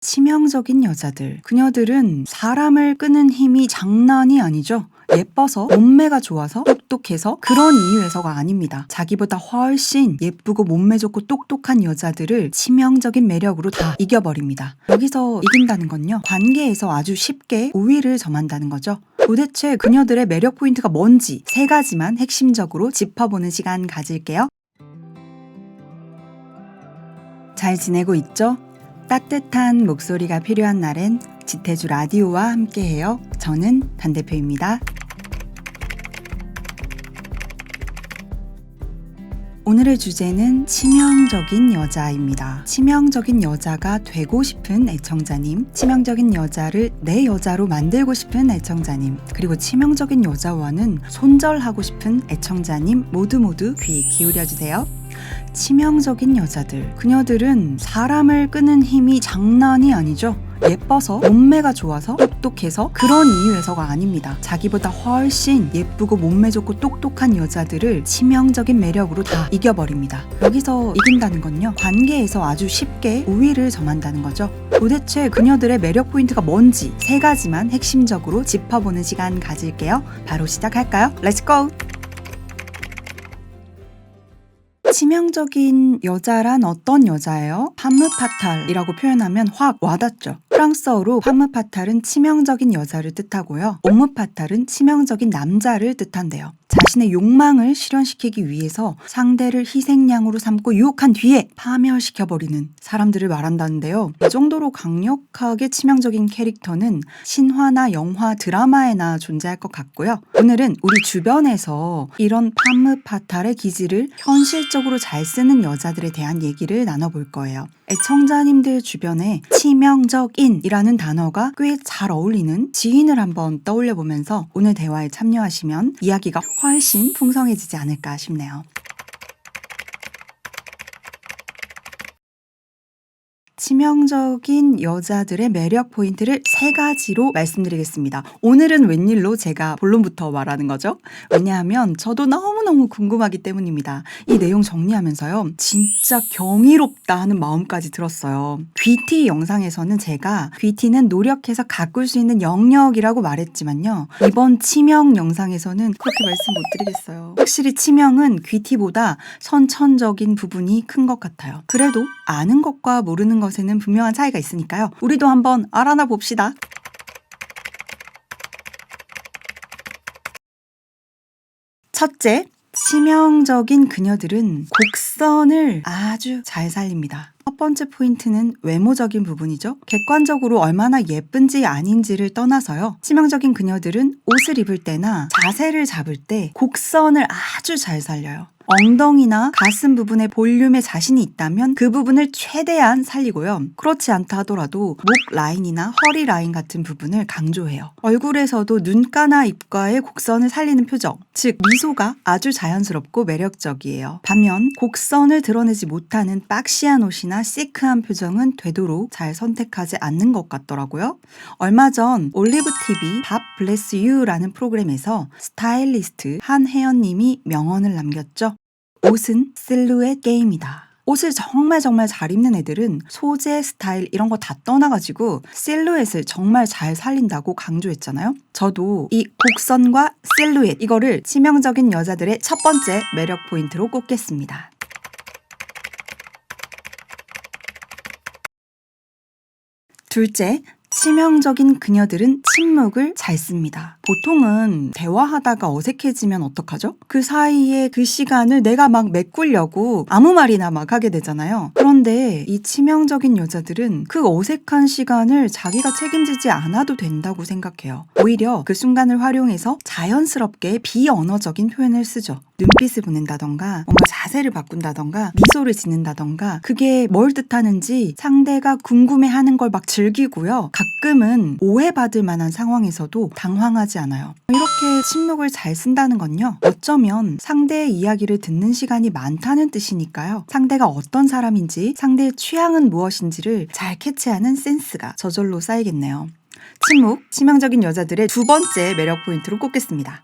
치명적인 여자들. 그녀들은 사람을 끄는 힘이 장난이 아니죠. 예뻐서, 몸매가 좋아서, 똑똑해서 그런 이유에서가 아닙니다. 자기보다 훨씬 예쁘고 몸매 좋고 똑똑한 여자들을 치명적인 매력으로 다 이겨버립니다. 여기서 이긴다는 건요, 관계에서 아주 쉽게 우위를 점한다는 거죠. 도대체 그녀들의 매력 포인트가 뭔지 3가지만 핵심적으로 짚어보는 시간 가질게요. 잘 지내고 있죠? 따뜻한 목소리가 필요한 날엔 지태주 라디오와 함께해요. 저는 단 대표입니다. 오늘의 주제는 치명적인 여자입니다. 치명적인 여자가 되고 싶은 애청자님, 치명적인 여자를 내 여자로 만들고 싶은 애청자님, 그리고 치명적인 여자와는 손절하고 싶은 애청자님 모두 귀 기울여주세요. 치명적인 여자들. 그녀들은 사람을 끄는 힘이 장난이 아니죠. 예뻐서, 몸매가 좋아서, 똑똑해서 그런 이유에서가 아닙니다. 자기보다 훨씬 예쁘고 몸매 좋고 똑똑한 여자들을 치명적인 매력으로 다 이겨버립니다. 여기서 이긴다는 건요, 관계에서 아주 쉽게 우위를 점한다는 거죠. 도대체 그녀들의 매력 포인트가 뭔지 3가지만 핵심적으로 짚어보는 시간 가질게요. 바로 시작할까요? 렛츠 고! 치명적인 여자란 어떤 여자예요? 파무파탈이라고 표현하면 확 와닿죠. 프랑스어로 파무파탈은 치명적인 여자를 뜻하고요. 옴무파탈은 치명적인 남자를 뜻한대요. 자신의 욕망을 실현시키기 위해서 상대를 희생양으로 삼고 유혹한 뒤에 파멸시켜버리는 사람들을 말한다는데요. 이 정도로 강력하게 치명적인 캐릭터는 신화나 영화, 드라마에나 존재할 것 같고요. 오늘은 우리 주변에서 이런 파무파탈의 기질을 현실적으로 잘 쓰는 여자들에 대한 얘기를 나눠볼 거예요. 애청자님들 주변에 치명적인이라는 단어가 꽤 잘 어울리는 지인을 한번 떠올려 보면서 오늘 대화에 참여하시면 이야기가 훨씬 풍성해지지 않을까 싶네요. 치명적인 여자들의 매력 포인트를 3가지로 말씀드리겠습니다. 오늘은 웬일로 제가 본론부터 말하는 거죠? 왜냐하면 저도 너무너무 궁금하기 때문입니다. 이 내용 정리하면서요, 진짜 경이롭다 하는 마음까지 들었어요. 귀티 영상에서는 제가 귀티는 노력해서 가꿀 수 있는 영역이라고 말했지만요, 이번 치명 영상에서는 그렇게 말씀 못 드리겠어요. 확실히 치명은 귀티보다 선천적인 부분이 큰 것 같아요. 그래도 아는 것과 모르는 것에는 분명한 차이가 있으니까요. 우리도 한번 알아나 봅시다. 첫째, 치명적인 그녀들은 곡선을 아주 잘 살립니다. 첫 번째 포인트는 외모적인 부분이죠. 객관적으로 얼마나 예쁜지 아닌지를 떠나서요, 치명적인 그녀들은 옷을 입을 때나 자세를 잡을 때 곡선을 아주 잘 살려요. 엉덩이나 가슴 부분에 볼륨에 자신이 있다면 그 부분을 최대한 살리고요. 그렇지 않다 하더라도 목 라인이나 허리 라인 같은 부분을 강조해요. 얼굴에서도 눈가나 입가의 곡선을 살리는 표정, 즉 미소가 아주 자연스럽고 매력적이에요. 반면 곡선을 드러내지 못하는 박시한 옷이나 시크한 표정은 되도록 잘 선택하지 않는 것 같더라고요. 얼마 전 올리브TV 밥 블레스 유라는 프로그램에서 스타일리스트 한혜연님이 명언을 남겼죠. 옷은 실루엣 게임이다. 옷을 정말 잘 입는 애들은 소재, 스타일 이런 거 다 떠나가지고 실루엣을 정말 잘 살린다고 강조했잖아요. 저도 이 곡선과 실루엣, 이거를 치명적인 여자들의 첫 번째 매력 포인트로 꼽겠습니다. 둘째, 치명적인 그녀들은 침묵을 잘 씁니다. 보통은 대화하다가 어색해지면 어떡하죠? 그 사이에 그 시간을 내가 막 메꾸려고 아무 말이나 막 하게 되잖아요. 그런데 이 치명적인 여자들은 그 어색한 시간을 자기가 책임지지 않아도 된다고 생각해요. 오히려 그 순간을 활용해서 자연스럽게 비언어적인 표현을 쓰죠. 눈빛을 보낸다던가, 뭔가 자세를 바꾼다던가, 미소를 짓는다던가, 그게 뭘 뜻하는지 상대가 궁금해하는 걸 막 즐기고요. 가끔은 오해받을 만한 상황에서도 당황하지 않아요. 이렇게 침묵을 잘 쓴다는 건요, 어쩌면 상대의 이야기를 듣는 시간이 많다는 뜻이니까요. 상대가 어떤 사람인지, 상대의 취향은 무엇인지를 잘 캐치하는 센스가 저절로 쌓이겠네요. 침묵, 치명적인 여자들의 두 번째 매력 포인트로 꼽겠습니다.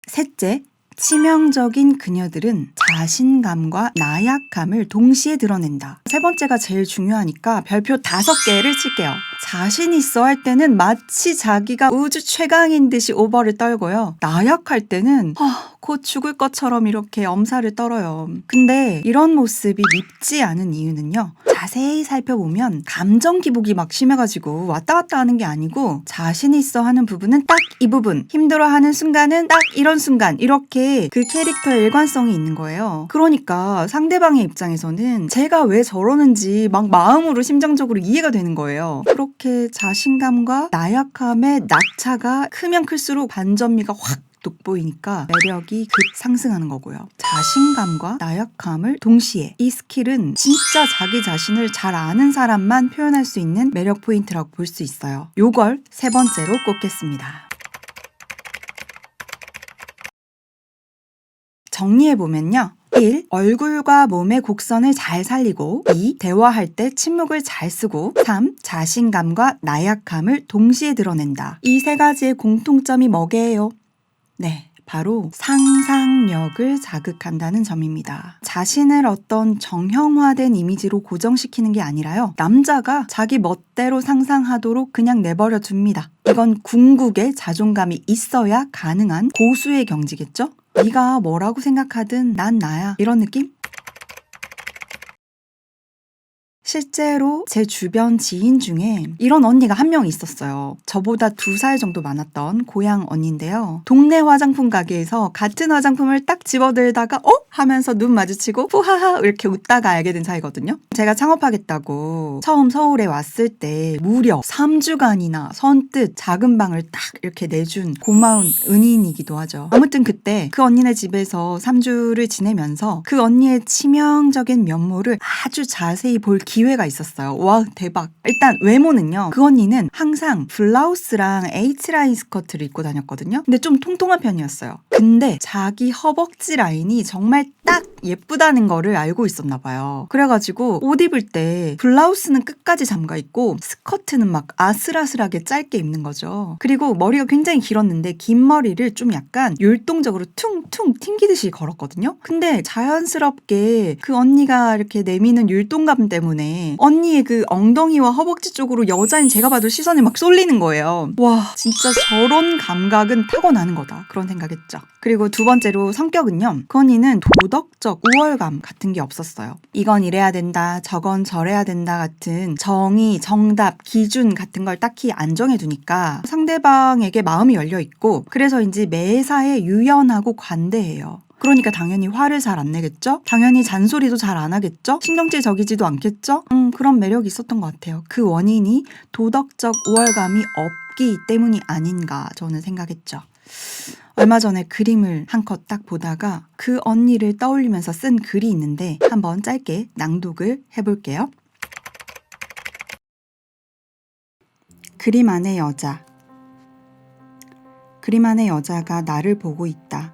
셋째, 치명적인 그녀들은 자신감과 나약함을 동시에 드러낸다. 세 번째가 제일 중요하니까 별표 5개를 칠게요. 자신 있어 할 때는 마치 자기가 우주 최강인 듯이 오버를 떨고요. 나약할 때는 곧 죽을 것처럼 이렇게 엄살을 떨어요. 근데 이런 모습이 밉지 않은 이유는요. 자세히 살펴보면 감정 기복이 막 심해가지고 왔다 갔다 하는 게 아니고 자신 있어 하는 부분은 딱 이 부분, 힘들어하는 순간은 딱 이런 순간, 이렇게 그 캐릭터의 일관성이 있는 거예요. 그러니까 상대방의 입장에서는 제가 왜 저러는지 막 마음으로 심정적으로 이해가 되는 거예요. 그렇게 자신감과 나약함의 낙차가 크면 클수록 반전미가 확 돋보이니까 매력이 급 상승하는 거고요. 자신감과 나약함을 동시에, 이 스킬은 진짜 자기 자신을 잘 아는 사람만 표현할 수 있는 매력 포인트라고 볼 수 있어요. 요걸 세 번째로 꼽겠습니다. 정리해보면요. 1. 얼굴과 몸의 곡선을 잘 살리고 2. 대화할 때 침묵을 잘 쓰고 3. 자신감과 나약함을 동시에 드러낸다. 이 세 가지의 공통점이 뭐게요? 네, 바로 상상력을 자극한다는 점입니다. 자신을 어떤 정형화된 이미지로 고정시키는 게 아니라요. 남자가 자기 멋대로 상상하도록 그냥 내버려 둡니다. 이건 궁극의 자존감이 있어야 가능한 고수의 경지겠죠? 네가 뭐라고 생각하든 난 나야. 이런 느낌? 실제로 제 주변 지인 중에 이런 언니가 한 명 있었어요. 저보다 2살 정도 많았던 고향 언니인데요. 동네 화장품 가게에서 같은 화장품을 딱 집어들다가 하면서 눈 마주치고 후하하 이렇게 웃다가 알게 된 사이거든요. 제가 창업하겠다고 처음 서울에 왔을 때 무려 3주간이나 선뜻 작은 방을 딱 이렇게 내준 고마운 은인이기도 하죠. 아무튼 그때 그 언니네 집에서 3주를 지내면서 그 언니의 치명적인 면모를 아주 자세히 볼 기회가 있었어요. 와, 대박. 일단 외모는요. 그 언니는 항상 블라우스랑 H라인 스커트를 입고 다녔거든요. 근데 좀 통통한 편이었어요. 근데 자기 허벅지 라인이 정말 딱 예쁘다는 거를 알고 있었나 봐요. 그래가지고 옷 입을 때 블라우스는 끝까지 잠가 있고 스커트는 막 아슬아슬하게 짧게 입는 거죠. 그리고 머리가 굉장히 길었는데 긴 머리를 좀 약간 율동적으로 퉁퉁 튕기듯이 걸었거든요. 근데 자연스럽게 그 언니가 이렇게 내미는 율동감 때문에 언니의 그 엉덩이와 허벅지 쪽으로 여자인 제가 봐도 시선이 막 쏠리는 거예요. 와, 진짜 저런 감각은 타고나는 거다. 그런 생각했죠. 그리고 두 번째로 성격은요. 그 언니는 도덕적 우월감 같은 게 없었어요. 이건 이래야 된다, 저건 저래야 된다 같은 정의, 정답, 기준 같은 걸 딱히 안 정해두니까 상대방에게 마음이 열려있고 그래서인지 매사에 유연하고 관대해요. 그러니까 당연히 화를 잘 안 내겠죠? 당연히 잔소리도 잘 안 하겠죠? 신경질 적이지도 않겠죠? 그런 매력이 있었던 것 같아요. 그 원인이 도덕적 우월감이 없기 때문이 아닌가 저는 생각했죠. 얼마 전에 그림을 한 컷 딱 보다가 그 언니를 떠올리면서 쓴 글이 있는데 한번 짧게 낭독을 해볼게요. 그림 안의 여자. 그림 안의 여자가 나를 보고 있다.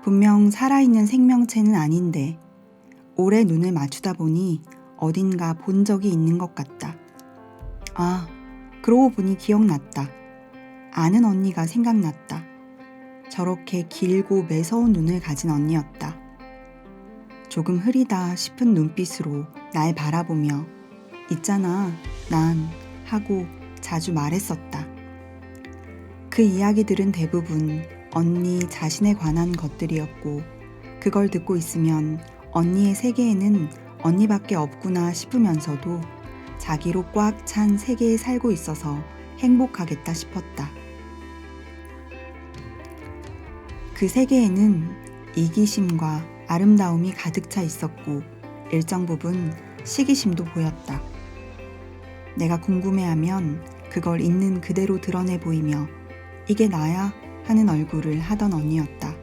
분명 살아있는 생명체는 아닌데 오래 눈을 맞추다 보니 어딘가 본 적이 있는 것 같다. 아, 그러고 보니 기억났다. 아는 언니가 생각났다. 저렇게 길고 매서운 눈을 가진 언니였다. 조금 흐리다 싶은 눈빛으로 날 바라보며 있잖아, 난 하고 자주 말했었다. 그 이야기들은 대부분 언니 자신에 관한 것들이었고 그걸 듣고 있으면 언니의 세계에는 언니밖에 없구나 싶으면서도 자기로 꽉 찬 세계에 살고 있어서 행복하겠다 싶었다. 그 세계에는 이기심과 아름다움이 가득 차 있었고 일정 부분 시기심도 보였다. 내가 궁금해하면 그걸 있는 그대로 드러내 보이며 이게 나야 하는 얼굴을 하던 언니였다.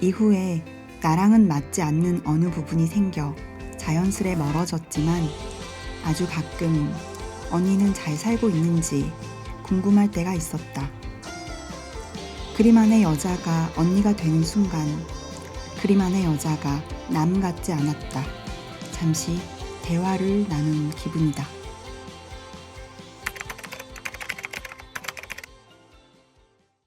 이후에 나랑은 맞지 않는 어느 부분이 생겨 자연스레 멀어졌지만 아주 가끔 언니는 잘 살고 있는지 궁금할 때가 있었다. 그림 안의 여자가 언니가 되는 순간 그림 안의 여자가 남 같지 않았다. 잠시 대화를 나눈 기분이다.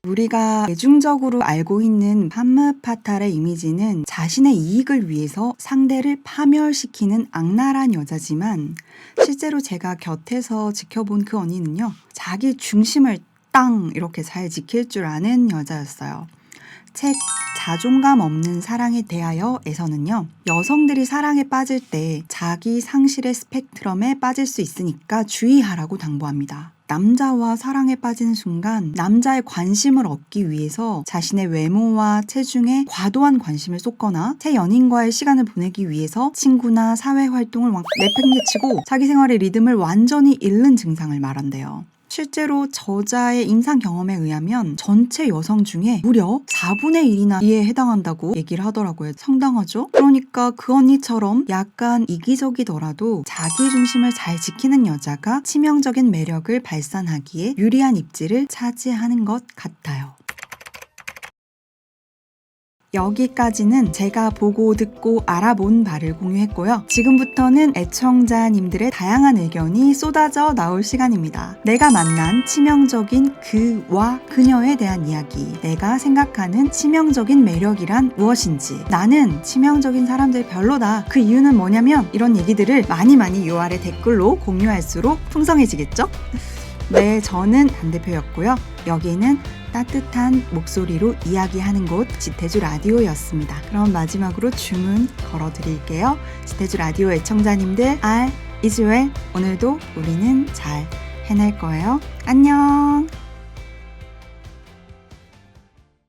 우리가 대중적으로 알고 있는 판무 파탈의 이미지는 자신의 이익을 위해서 상대를 파멸시키는 악랄한 여자지만 실제로 제가 곁에서 지켜본 그 언니는요. 자기 중심을 땅 이렇게 잘 지킬 줄 아는 여자였어요. 책 자존감 없는 사랑에 대하여에서는요. 여성들이 사랑에 빠질 때 자기 상실의 스펙트럼에 빠질 수 있으니까 주의하라고 당부합니다. 남자와 사랑에 빠지는 순간 남자의 관심을 얻기 위해서 자신의 외모와 체중에 과도한 관심을 쏟거나 새 연인과의 시간을 보내기 위해서 친구나 사회활동을 내팽개치고 자기 생활의 리듬을 완전히 잃는 증상을 말한대요. 실제로 저자의 임상 경험에 의하면 전체 여성 중에 무려 4분의 1이나 이에 해당한다고 얘기를 하더라고요. 상당하죠? 그러니까 그 언니처럼 약간 이기적이더라도 자기 중심을 잘 지키는 여자가 치명적인 매력을 발산하기에 유리한 입지를 차지하는 것 같아요. 여기까지는 제가 보고 듣고 알아본 바를 공유했고요. 지금부터는 애청자님들의 다양한 의견이 쏟아져 나올 시간입니다. 내가 만난 치명적인 그와 그녀에 대한 이야기, 내가 생각하는 치명적인 매력이란 무엇인지, 나는 치명적인 사람들이 별로다. 그 이유는 뭐냐면 이런 얘기들을 많이 요 아래 댓글로 공유할수록 풍성해지겠죠? 네, 저는 반대표였고요. 여기는 따뜻한 목소리로 이야기하는 곳 지태주 라디오였습니다. 그럼 마지막으로 주문 걸어드릴게요. 지태주 라디오 애청자님들 All is well. 오늘도 우리는 잘 해낼 거예요. 안녕.